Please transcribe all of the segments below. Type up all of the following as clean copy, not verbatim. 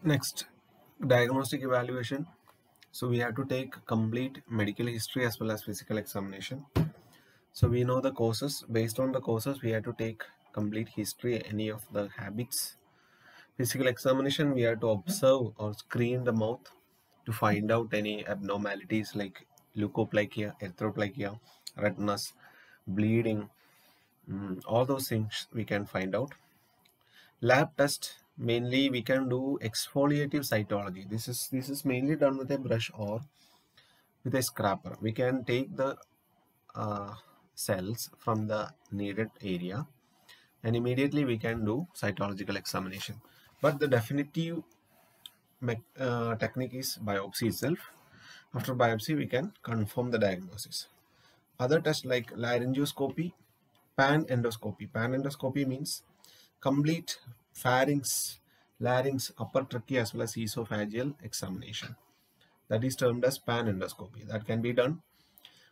Next, diagnostic evaluation. So we have to take complete medical history as well as physical examination. So we know the causes. Based on the causes, we have to take complete history, any of the habits. Physical examination, we have to observe or screen the mouth to find out any abnormalities like leukoplakia, erythroplakia, redness, bleeding, all those things we can find out. Lab test, mainly we can do exfoliative cytology. This is mainly done with a brush or with a scraper. We can take the cells from the needed area and immediately we can do cytological examination. But the definitive technique is biopsy itself. After biopsy, we can confirm the diagnosis. Other tests like laryngoscopy, pan endoscopy. Pan endoscopy means complete pharynx, larynx, upper trachea as well as esophageal examination. That is termed as pan endoscopy. That can be done.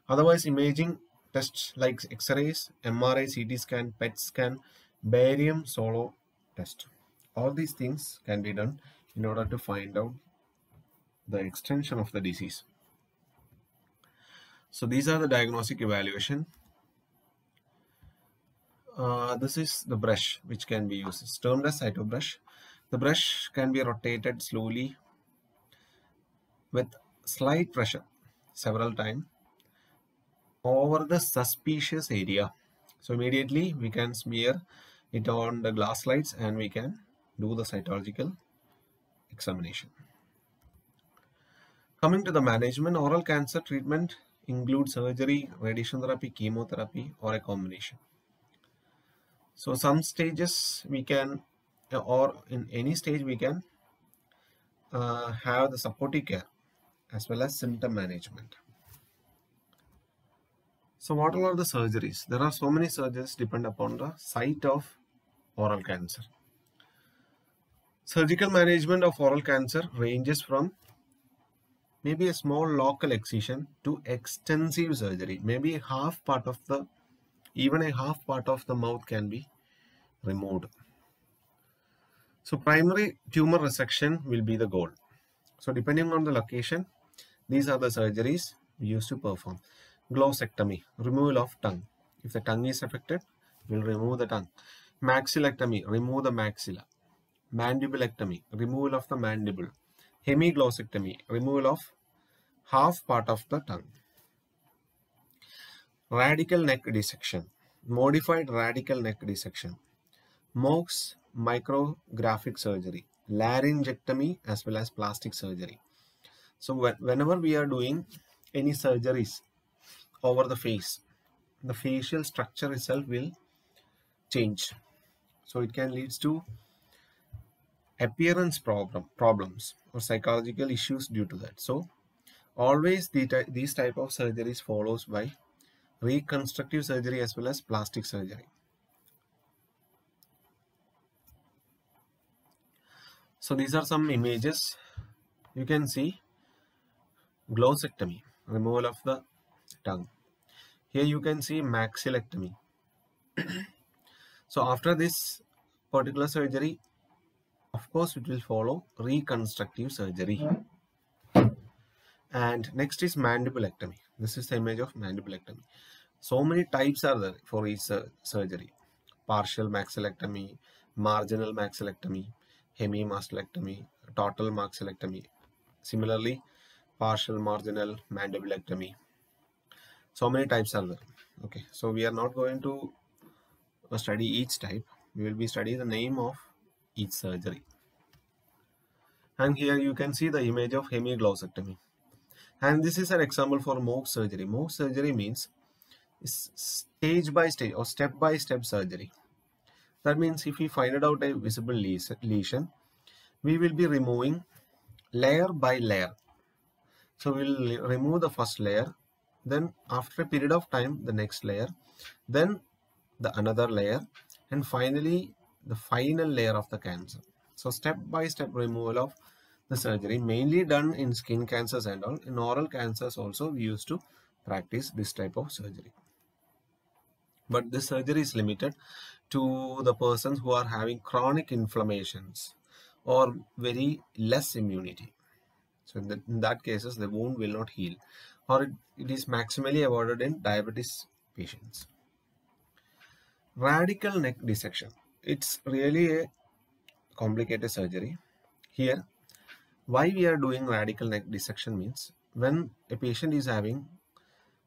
Otherwise, imaging tests like X-rays, MRI, CT scan, PET scan, barium solo test. All these things can be done in order to find out the extension of the disease. So these are the diagnostic evaluation. This is the brush which can be used. It's termed as cytobrush. The brush can be rotated slowly with slight pressure several times over the suspicious area. So immediately we can smear it on the glass slides and we can do the cytological examination. Coming to the management, oral cancer treatment includes surgery, radiation therapy, chemotherapy, or a combination. So some stages we can, or in any stage we can have the supportive care as well as symptom management. So what are the surgeries? There are so many surgeries depend upon the site of oral cancer. Surgical management of oral cancer ranges from maybe a small local excision to extensive surgery. Maybe even a half part of the mouth can be removed. So primary tumor resection will be the goal. So depending on the location, these are the surgeries we used to perform. Glossectomy, removal of tongue. If the tongue is affected, we'll remove the tongue. Maxillectomy, remove the maxilla. Mandibulectomy, removal of the mandible. Hemiglossectomy, removal of half part of the tongue. Radical neck dissection, modified radical neck dissection. Mohs micrographic surgery, laryngectomy as well as plastic surgery. So whenever we are doing any surgeries over the face, the facial structure itself will change. So it can lead to appearance problems or psychological issues due to that. So always these type of surgeries follows by reconstructive surgery as well as plastic surgery. So these are some images. You can see glossectomy, removal of the tongue. Here you can see maxillectomy. So after this particular surgery, of course it will follow reconstructive surgery. And next is mandibulectomy. This is the image of mandibulectomy. So many types are there for each surgery. Partial maxillectomy, marginal maxillectomy, hemimastectomy, total maxillectomy. Similarly, partial marginal mandibulectomy. So many types are there. Okay, so we are not going to study each type. We will be studying the name of each surgery. And here you can see the image of hemiglossectomy. And this is an example for Mohs surgery. Mohs surgery means stage by stage or step by step surgery. That means if we find out a visible lesion, we will be removing layer by layer. So we will remove the first layer, then after a period of time the next layer, then the another layer, and finally the final layer of the cancer. So step by step removal of the surgery, mainly done in skin cancers and all. In oral cancers also we used to practice this type of surgery. But this surgery is limited to the persons who are having chronic inflammations or very less immunity. So in that cases, the wound will not heal, or it is maximally avoided in diabetes patients. Radical neck dissection. It's really a complicated surgery. Here, why we are doing radical neck dissection means when a patient is having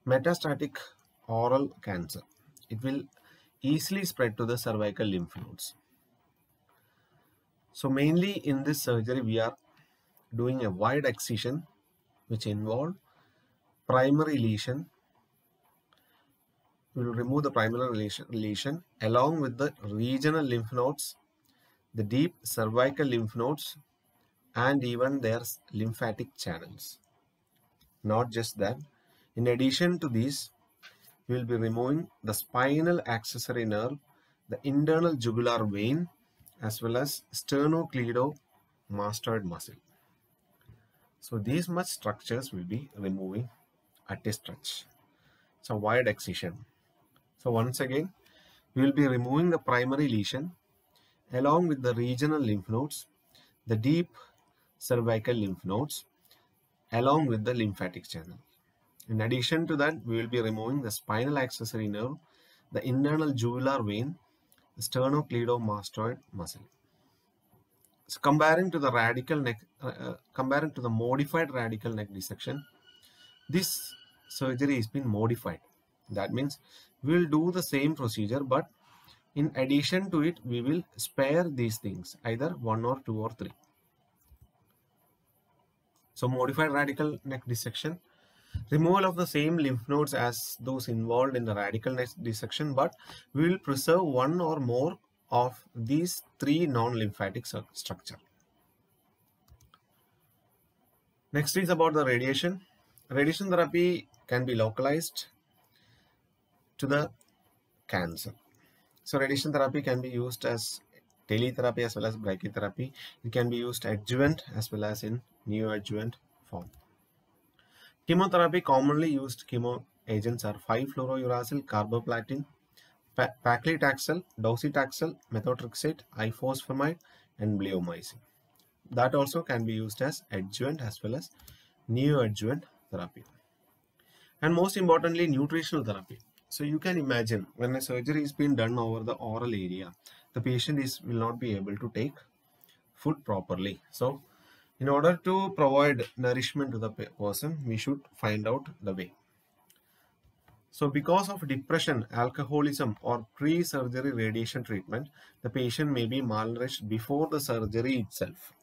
metastatic oral cancer, it will easily spread to the cervical lymph nodes. So mainly in this surgery, we are doing a wide excision which involve primary lesion. We will remove the primary lesion along with the regional lymph nodes, the deep cervical lymph nodes, and even their lymphatic channels. Not just that, in addition to these, we will be removing the spinal accessory nerve, the internal jugular vein, as well as sternocleidomastoid muscle. So these much structures will be removing at a stretch. It's a wide excision. So once again, we will be removing the primary lesion along with the regional lymph nodes, the deep cervical lymph nodes, along with the lymphatic channel. In addition to that, we will be removing the spinal accessory nerve, the internal jugular vein, the sternocleidomastoid muscle. So comparing to the modified radical neck dissection, this surgery has been modified. That means we will do the same procedure, but in addition to it, we will spare these things, either 1 or 2 or 3. So modified radical neck dissection, removal of the same lymph nodes as those involved in the radical neck dissection, but we will preserve 1 or more of these 3 non-lymphatic structure. Next is about the radiation. Radiation therapy can be localized to the cancer. So radiation therapy can be used as teletherapy as well as brachytherapy. It can be used adjuvant as well as in neoadjuvant form. Chemotherapy, commonly used chemo agents are 5-fluorouracil, carboplatin, paclitaxel, docetaxel, methotrexate, ifosfamide, and bleomycin. That also can be used as adjuvant as well as neoadjuvant therapy. And most importantly, nutritional therapy. So you can imagine when a surgery is being done over the oral area, the patient will not be able to take food properly. So in order to provide nourishment to the person, we should find out the way. So because of depression, alcoholism, or pre-surgery radiation treatment, the patient may be malnourished before the surgery itself.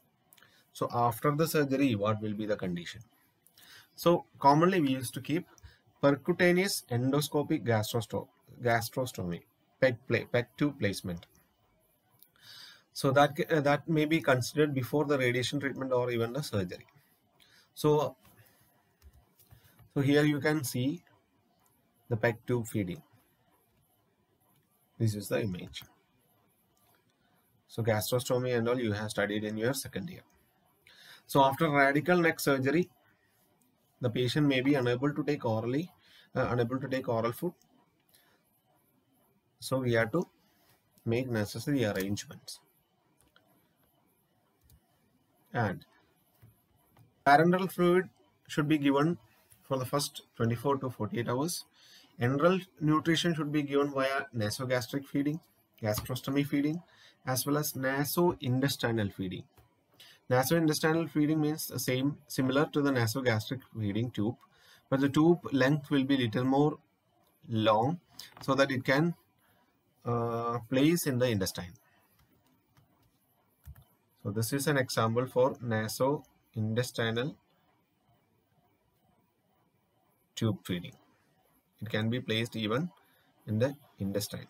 So after the surgery, what will be the condition? So commonly we used to keep percutaneous endoscopic gastrostomy, PEG tube placement. So that may be considered before the radiation treatment or even the surgery. So here you can see the PEG tube feeding. This is the image. So gastrostomy and all you have studied in your second year. So after radical neck surgery, the patient may be unable to take oral food. So we have to make necessary arrangements. And parenteral fluid should be given for the first 24 to 48 hours. Enteral nutrition should be given via nasogastric feeding, gastrostomy feeding, as well as nasointestinal feeding. Nasointestinal feeding means similar to the nasogastric feeding tube, but the tube length will be little more long so that it can place in the intestine. So this is an example for nasointestinal tube feeding. It can be placed even in the intestine.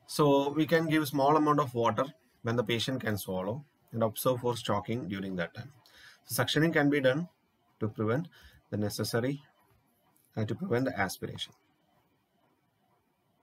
So we can give small amount of water when the patient can swallow and observe for choking during that time. So suctioning can be done to prevent the aspiration.